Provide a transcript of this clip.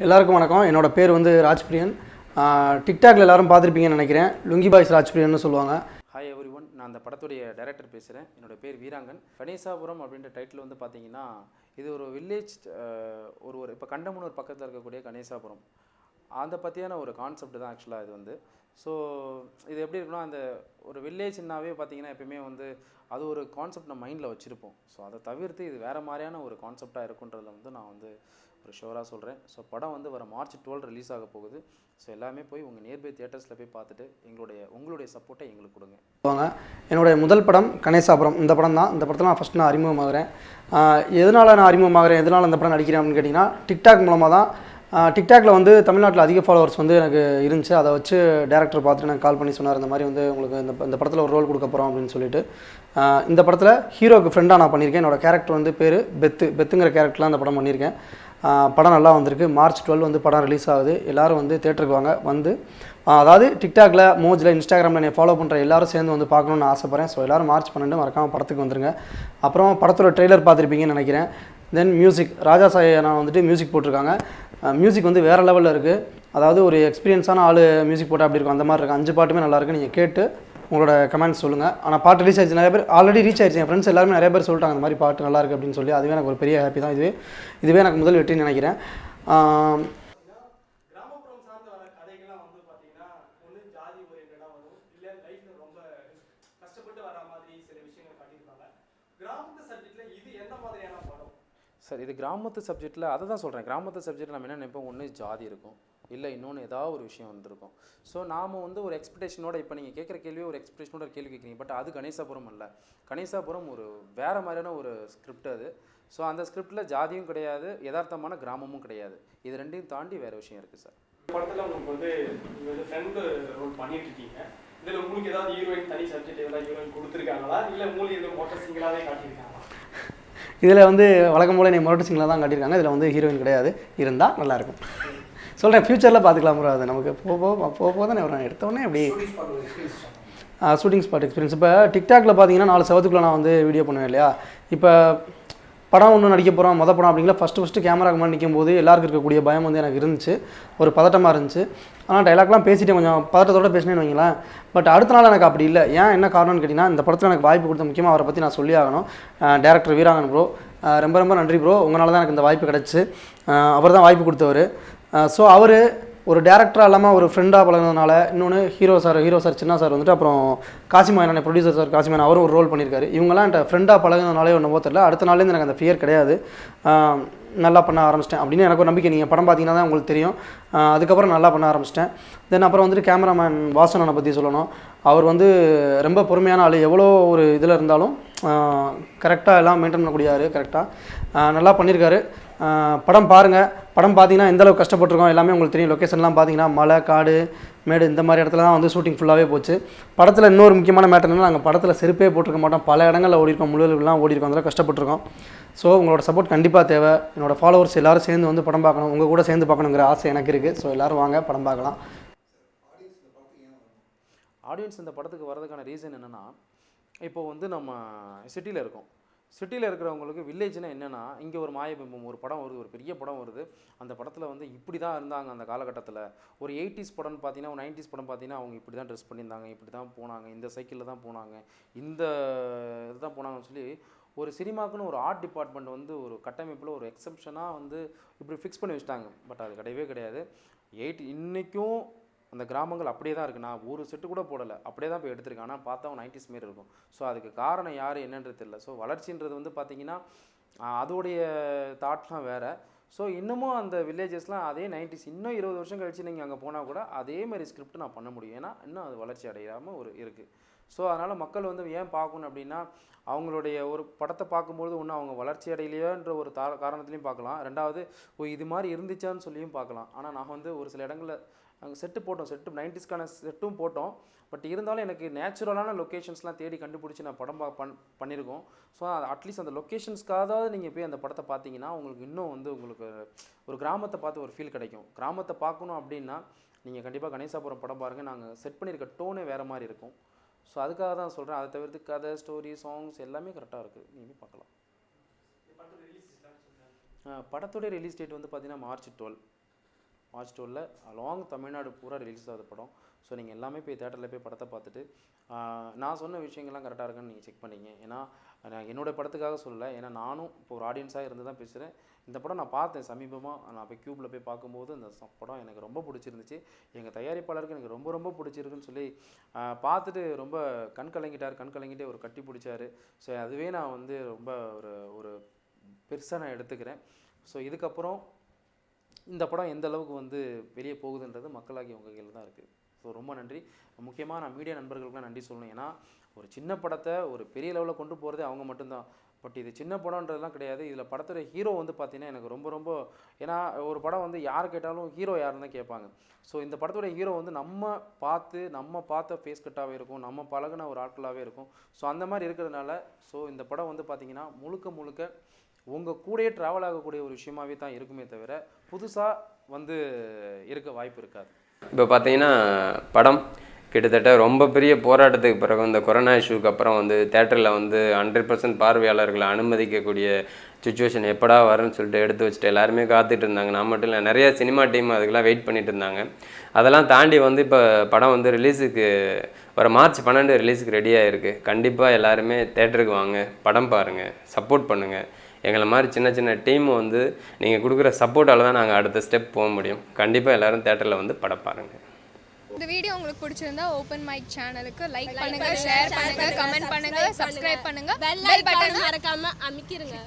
எல்லாருக்கும் வணக்கம். என்னோட பேர் வந்து ராஜ்பிரியன். டிக்டாக்ல எல்லாரும் பார்த்துருப்பீங்கன்னு நினைக்கிறேன். லுங்கி பாய்ஸ் ராஜ்பிரியன் சொல்லுவாங்க. ஹாய் எவ்ரி ஒன், நான் அந்த படத்துடைய டைரக்டர் பேசுகிறேன். என்னோட பேர் வீராங்கன். கணேசாபுரம் அப்படின்ற டைட்டில் வந்து பார்த்தீங்கன்னா, இது ஒரு வில்லேஜ், ஒரு இப்போ கண்டமனூர் பக்கத்தில் இருக்கக்கூடிய கணேசாபுரம் அந்த பற்றியான ஒரு கான்செப்ட் தான் ஆக்சுவலாக இது வந்து. ஸோ இது எப்படி இருக்குன்னா, அந்த ஒரு வில்லேஜ்னாவே பார்த்தீங்கன்னா எப்பயுமே வந்து அது ஒரு கான்செப்ட் நம்ம மைண்டில் வச்சுருப்போம். ஸோ அதை தவிர்த்து இது வேறு மாதிரியான ஒரு கான்செப்டாக இருக்குன்றதில் வந்து நான் வந்து ஒரு ஷோராக சொல்கிறேன். ஸோ படம் வந்து வர March 12 ரிலீஸ் ஆக போகுது. ஸோ எல்லாமே போய் உங்கள் நியர்பை தியேட்டர்ஸில் போய் பார்த்துட்டு உங்களுடைய சப்போர்ட்டை எங்களுக்கு கொடுங்க. என்னுடைய முதல் படம் கணேசாபுரம். இந்த படம் தான். இந்த படத்தில் நான் ஃபஸ்ட் நான் அறிமுகமாகிறேன். எதனால் நான் அறிமுகமாகிறேன், எதனால் இந்த படம் நடிக்கிறேன் அப்படின்னு கேட்டிங்கன்னா, டிக்டாக் மூலமாக தான். டிக்டாக்ல வந்து தமிழ்நாட்டில் அதிக ஃபாலோவர்ஸ் வந்து எனக்கு இருந்துச்சு. அதை வச்சு டேரக்டர் பார்த்துட்டு எனக்கு கால் பண்ணி சொன்னார், இந்த மாதிரி வந்து உங்களுக்கு இந்த படத்தில் ஒரு ரோல் கொடுக்க போகிறோம் அப்படின்னு சொல்லிட்டு. இந்த படத்தில் ஹீரோக்கு ஃப்ரெண்டாக நான் பண்ணியிருக்கேன். என்னோடய கேரக்டர் வந்து பேர் பெத்துங்கிற கேரக்டர்லாம் இந்த படம் பண்ணியிருக்கேன். படம் நல்லா வந்திருக்கு. March 12 வந்து படம் ரிலீஸ் ஆகுது. எல்லோரும் வந்து தேட்டருக்கு வாங்க. வந்து அதாவது டிக்டாக்ல, மோஜில், இன்ஸ்டாகிராமில் என்னை ஃபாலோ பண்ணுற எல்லாரும் சேர்ந்து வந்து பார்க்கணுன்னு ஆசைப்பட்றேன். ஸோ எல்லோரும் March 12 மறக்காமல் படத்துக்கு வந்துருங்க. அப்புறம் படத்தோட ட்ரெய்லர் பார்த்துருப்பீங்கன்னு நினைக்கிறேன். தென் மியூசிக், ராஜா சாயனா வந்துட்டு மியூசிக் போட்டிருக்காங்க. மியூசிக் வந்து வேறு லெவலில் இருக்குது. அதாவது ஒரு எக்ஸ்பீரியன்ஸான ஆள் மியூசிக் போட்டால் அப்படி இருக்கும், அந்த மாதிரி இருக்குது. 5 பாட்டுமே நல்லாயிருக்கு. நீங்கள் கேட்டு உங்களோட கமெண்ட்ஸ் சொல்லுங்கள். ஆனால் பாட்டு ரிலீஸ் ஆயிடுச்சு, நிறைய பேர் ஆல்ரெடி ரீச் ஆயிடுச்சு. என் ஃப்ரெண்ட்ஸ் எல்லாருமே நிறைய பேர் சொல்லிட்டாங்க அந்த மாதிரி பாட்டு நல்லா இருக்குது அப்படின்னு சொல்லி. அதுவே எனக்கு ஒரு பெரிய ஹாப்பி தான். இதுவே எனக்கு முதல் வெற்றின்னு நினைக்கிறேன். சார், இது கிராமத்து சப்ஜெக்டில் அதை தான் சொல்கிறேன். கிராமத்து சப்ஜெக்டில் நம்ம என்ன நினைப்போம், ஒன்று ஜாதி இருக்கும், இல்லை இன்னொன்று ஏதாவது ஒரு விஷயம் வந்திருக்கும். ஸோ நாம் வந்து ஒரு எக்ஸ்பெக்டேஷனோட, இப்போ நீங்கள் கேட்குற கேள்வியே ஒரு எக்ஸ்பெக்டேஷனோட ஒரு கேள்வி கேட்குறீங்க. பட் அது கணேசாபுரம் அல்ல. கணேசாபுரம் ஒரு வேறு மாதிரியான ஒரு ஸ்கிரிப்ட் அது. ஸோ அந்த ஸ்கிரிப்டில் ஜாதியும் கிடையாது, யதார்த்தமான கிராமமும் கிடையாது. இது ரெண்டையும் தாண்டி வேறு விஷயம் இருக்குது சார். படத்தில் உங்களுக்கு வந்து ஃப்ரெண்டு ரோல் பண்ணிட்டு இருக்கீங்க. இதில் உங்களுக்கு ஏதாவது ஹீரோயின் தனி சப்ஜெக்ட் ஏதாவது ஹீரோயின் கொடுத்துருக்காங்களா, இல்லை மூலி எதுவும் மொட்டை சிங்களாகவே காட்டியிருக்காங்களா? இதில் வந்து வழக்கம் போல் என்னை மொரட்டு சிங்கில் தான் காட்டியிருக்காங்க. இதில் வந்து ஹீரோயின் கிடையாது. இருந்தால் நல்லாயிருக்கும். சொல்கிறேன், ஃப்யூச்சரில் பார்த்துக்கலாம் ப்ரோ. அது நமக்கு போக தானே வரும். எடுத்தோடனே அப்படி ஷூட்டிங் ஸ்பாட் எக்ஸ்பீரியன்ஸ். இப்போ டிக்டாக்ல பார்த்தீங்கன்னா 4 செவத்துக்குள்ளே நான் வந்து வீடியோ பண்ணுவேன் இல்லையா. இப்போ படம் ஒன்று நடிக்க போகிறோம், மொதல் படம் அப்படிங்கிற ஃபஸ்ட்டு கேமராக்கு முன்னாடி நிற்கும் போது எல்லாருக்கும் இருக்கக்கூடிய பயம் வந்து எனக்கு இருந்துச்சு. ஒரு பதட்டமாக இருந்துச்சு. ஆனால் டைலாக்லாம் பேசிட்டு கொஞ்சம் பதட்டத்தோடு பேசினேன்னு வைங்களேன். பட் அடுத்த நாள் எனக்கு அப்படி இல்லை. ஏன் என்ன காரணம்னு கேட்டிங்கன்னா, இந்த படத்தில் எனக்கு வாய்ப்பு கொடுத்த முக்கியமாக அவரை பற்றி நான் சொல்லி ஆகணும். டேரக்டர் வீராங்கன் ப்ரோ, ரொம்ப ரொம்ப நன்றி ப்ரோ. உங்களால் தான் எனக்கு இந்த வாய்ப்பு கிடச்சி. அவர் தான் வாய்ப்பு கொடுத்தவர். ஸோ அவர் ஒரு டேரக்டராக இல்லாமல் ஒரு ஃப்ரெண்டாக பழகினதுனால, இன்னொன்று ஹீரோ சார் சின்ன சார் வந்துட்டு, அப்புறம் காசிமாயன் ப்ரொடியூசர் சார் காசிமாயன் அவரும் ஒரு ரோல் பண்ணியிருக்காரு. இவங்கெல்லாம் என்கிட்ட ஃப்ரெண்டாக பழகினதுனாலே ஒன்றும் தெரியல. அடுத்த நாள்லேருந்து எனக்கு அந்த ஃபியர் கிடையாது. நல்லா பண்ண ஆரம்பிச்சிட்டேன் அப்படின்னு எனக்கு ஒரு நம்பிக்கை. நீங்கள் படம் பார்த்தீங்கன்னா தான் உங்களுக்கு தெரியும். அதுக்கப்புறம் நல்லா பண்ண ஆரம்பிச்சிட்டேன். தென் அப்புறம் வந்துட்டு கேமராமேன் வாசனனை பற்றி சொல்லணும். அவர் வந்து ரொம்ப பொறுமையான ஆள். எவ்வளோ ஒரு இதில் இருந்தாலும் கரெக்டாக எல்லாம் மெயின்டைன் பண்ணக்கூடிய ஆள். கரெக்டாக நல்லா பண்ணியிருக்காரு. படம் பாருங்கள். படம் பார்த்தீங்கன்னா எந்தளவுக்கு கஷ்டப்பட்டுருக்கோம் எல்லாமே உங்களுக்கு தெரியும். லொக்கேஷன்லாம் பார்த்தீங்கன்னா மலை, காடு, மேடு இந்த மாதிரி இடத்துல தான் வந்து ஷூட்டிங் ஃபுல்லாகவே போச்சு. படத்தில் இன்னொரு முக்கியமான மேட்டர் என்னன்னா, நாங்கள் படத்தில் செருப்பே போட்டிருக்க மாட்டோம். பல இடங்களில் ஓடிருக்கோம், முழுவதுலாம் ஓடிருக்கோம். அதெல்லாம் கஷ்டப்பட்டுருக்கோம். ஸோ உங்களோட சப்போர்ட் கண்டிப்பாக தேவை. என்னோடய ஃபாலோவர்ஸ் எல்லோரும் சேர்ந்து வந்து படம் பார்க்கணும். உங்கள் கூட சேர்ந்து பார்க்கணுங்கிற ஆசை எனக்கு இருக்குது. ஸோ எல்லோரும் வாங்க, படம் பார்க்கலாம். ஆடியன்ஸ் இந்த படத்துக்கு வர்றதுக்கான ரீசன் என்னென்னா, இப்போ வந்து நம்ம சிட்டியில் இருக்கோம். சிட்டியில் இருக்கிறவங்களுக்கு வில்லேஜ்னால் என்னென்னா, இங்கே ஒரு மாயபிம்பம், ஒரு படம் வருது, ஒரு பெரிய படம் வருது. அந்த படத்தில் வந்து இப்படி தான் இருந்தாங்க அந்த காலகட்டத்தில். ஒரு 80s படம்னு பார்த்தீங்கன்னா, ஒரு 90s படம் பார்த்தீங்கன்னா, அவங்க இப்படி தான் ட்ரெஸ் பண்ணியிருந்தாங்க, இப்படி தான் போனாங்க, இந்த சைக்கிளில் தான் போனாங்க, இந்த இதுதான் போனாங்கன்னு சொல்லி ஒரு சினிமாக்குன்னு ஒரு ஆர்ட் டிபார்ட்மெண்ட் வந்து ஒரு கட்டமைப்பில் ஒரு எக்ஸப்ஷனாக வந்து இப்படி ஃபிக்ஸ் பண்ணி வச்சுட்டாங்க. பட் அது கிடையவே கிடையாது. இன்றைக்கும் அந்த கிராமங்கள் அப்படியே தான் இருக்குது. நான் ஒரு செட்டு கூட போடலை, அப்படியே தான் போய் எடுத்திருக்கேன். ஆனால் பார்த்தா 90s மாரி இருக்கும். ஸோ அதுக்கு காரணம் யார் என்னன்றது தெரியல. ஸோ வளர்ச்சின்றது வந்து பார்த்திங்கன்னா அதோடைய தாட்லாம் வேறு. ஸோ இன்னமும் அந்த வில்லேஜஸ்லாம் அதே 90s, இன்னும் 20 வருஷம் கழிச்சு நீங்கள் அங்கே போனால் கூட அதே மாதிரி ஸ்கிரிப்ட் நான் பண்ண முடியும். ஏன்னா இன்னும் அது வளர்ச்சி அடையாமல் ஒரு இருக்குது. ஸோ அதனால் மக்கள் வந்து ஏன் பார்க்கணும் அப்படின்னா, அவங்களுடைய ஒரு படத்தை பார்க்கும்பொழுது ஒன்று அவங்க வளர்ச்சி அடையலையோன்ற ஒரு காரணத்துலையும் பார்க்கலாம். ரெண்டாவது இது மாதிரி இருந்துச்சான்னு சொல்லியும் பார்க்கலாம். ஆனால் நான் வந்து ஒரு சில இடங்களில் அங்கே செட்டு 90ஸ்க்கான செட்டும் போட்டோம். பட் இருந்தாலும் எனக்கு நேச்சுரலான லொக்கேஷன்ஸ்லாம் தேடி கண்டுபிடிச்சி நான் படம் பண்ணியிருக்கோம். ஸோ அட்லீஸ்ட் அந்த லொக்கேஷன்ஸ்க்காவது நீங்கள் போய் அந்த படத்தை பார்த்தீங்கன்னா உங்களுக்கு இன்னும் வந்து உங்களுக்கு ஒரு கிராமத்தை பார்த்து ஒரு ஃபீல் கிடைக்கும். கிராமத்தை பார்க்கணும் அப்படின்னா நீங்கள் கண்டிப்பாக கணேசாபுரம் படம் பாருங்கள். நாங்கள் செட் பண்ணியிருக்க டோனே வேறு மாதிரி இருக்கும். ஸோ அதுக்காக தான் சொல்கிறேன். அதை தவிர்த்து கதை, ஸ்டோரி, சாங்ஸ் எல்லாமே கரெக்டாக இருக்குது. நீங்கள் பார்க்கலாம். படத்தோடைய ரிலீஸ் டேட் வந்து பார்த்தீங்கன்னா March 12. மார்ச் 12 அலாங் தமிழ்நாடு பூரா ரிலீஸ் ஆகுது படம். ஸோ நீங்கள் எல்லாமே போய் தேட்டரில் போய் படத்தை பார்த்துட்டு நான் சொன்ன விஷயங்கள்லாம் கரெக்டாக இருக்குன்னு நீங்கள் செக் பண்ணிங்க. ஏன்னா நான் என்னோடய படத்துக்காக சொல்லலை, ஏன்னா நானும் இப்போ ஒரு ஆடியன்ஸாக இருந்து தான் பேசுகிறேன். இந்த படம் நான் பார்த்தேன் சமீபமாக, நான் போய் க்யூப்பில் போய் பார்க்கும்போது இந்த படம் எனக்கு ரொம்ப பிடிச்சிருந்துச்சு. எங்கள் தயாரிப்பாளருக்கு எனக்கு ரொம்ப ரொம்ப பிடிச்சிருக்குன்னு சொல்லி பார்த்துட்டு ரொம்ப கண் கலங்கிட்டே ஒரு கட்டி பிடிச்சாரு. ஸோ அதுவே நான் வந்து ரொம்ப ஒரு பெருசாக நான் எடுத்துக்கிறேன். ஸோ இதுக்கப்புறம் இந்த படம் எந்த அளவுக்கு வந்து வெளியே போகுதுன்றது மக்களாகி உங்கள் கையில் தான் இருக்குது. ஸோ ரொம்ப நன்றி. முக்கியமாக நான் மீடியா நண்பர்களுக்குலாம் நன்றி சொல்லணும். ஏன்னா ஒரு சின்ன படத்தை ஒரு பெரிய லெவலில் கொண்டு போகிறதே அவங்க மட்டும்தான். பட் இது சின்ன படம்ன்றதுலாம் கிடையாது. இதில் படத்தோட ஹீரோ வந்து பார்த்தீங்கன்னா எனக்கு ரொம்ப ஏன்னா ஒரு படம் வந்து யார் கேட்டாலும் ஹீரோ யாருன்னு தான் கேட்பாங்க. ஸோ இந்த படத்தோட ஹீரோ வந்து நம்ம பார்த்த ஃபேஸ் கட்டாகவே இருக்கும், நம்ம பழகின ஒரு ஆட்களாகவே இருக்கும். ஸோ அந்த மாதிரி இருக்கிறதுனால ஸோ இந்த படம் வந்து பார்த்திங்கன்னா முழுக்க உங்கள் கூடயே ட்ராவல் ஆகக்கூடிய ஒரு விஷயமாகவே தான் இருக்குமே தவிர புதுசாக வந்து இருக்க வாய்ப்பு இருக்காது. இப்போ பார்த்தீங்கன்னா படம் கிட்டத்தட்ட ரொம்ப பெரிய போராட்டத்துக்கு பிறகு இந்த கொரோனா இஷ்யூக்கு அப்புறம் வந்து தேட்டரில் வந்து 100% பார்வையாளர்களை அனுமதிக்கக்கூடிய சுச்சுவேஷன் எப்படா வரும்னு சொல்லிட்டு எடுத்து வச்சுட்டு எல்லாருமே காத்துட்டு இருந்தாங்க. நான் மட்டும் இல்லை, நிறைய சினிமா டீம் அதுக்கெல்லாம் வெயிட் பண்ணிட்டு இருந்தாங்க. அதெல்லாம் தாண்டி வந்து இப்போ படம் வந்து ரிலீஸுக்கு வர மார்ச் 12 ரிலீஸுக்கு ரெடியாக இருக்குது. கண்டிப்பாக எல்லாருமே தேட்டருக்கு வாங்க, படம் பாருங்கள், சப்போர்ட் பண்ணுங்கள். எங்களை மாதிரி சின்ன டீம் வந்து நீங்கள் கொடுக்குற சப்போர்ட்டால் தான் நாங்கள் அடுத்த ஸ்டெப் போக முடியும். கண்டிப்பாக எல்லோரும் தேட்டரில் வந்து படம் பாருங்கள். இந்த வீடியோ உங்களுக்கு பிடிச்சிருந்தா ஓப்பன் மைக் சேனலுக்கு லைக் பண்ணுங்க, ஷேர் பண்ணுங்க, கமெண்ட் பண்ணுங்க, சப்ஸ்கிரைப் பண்ணுங்க, பெல் பட்டன் மறக்காம அமுக்கிருங்க.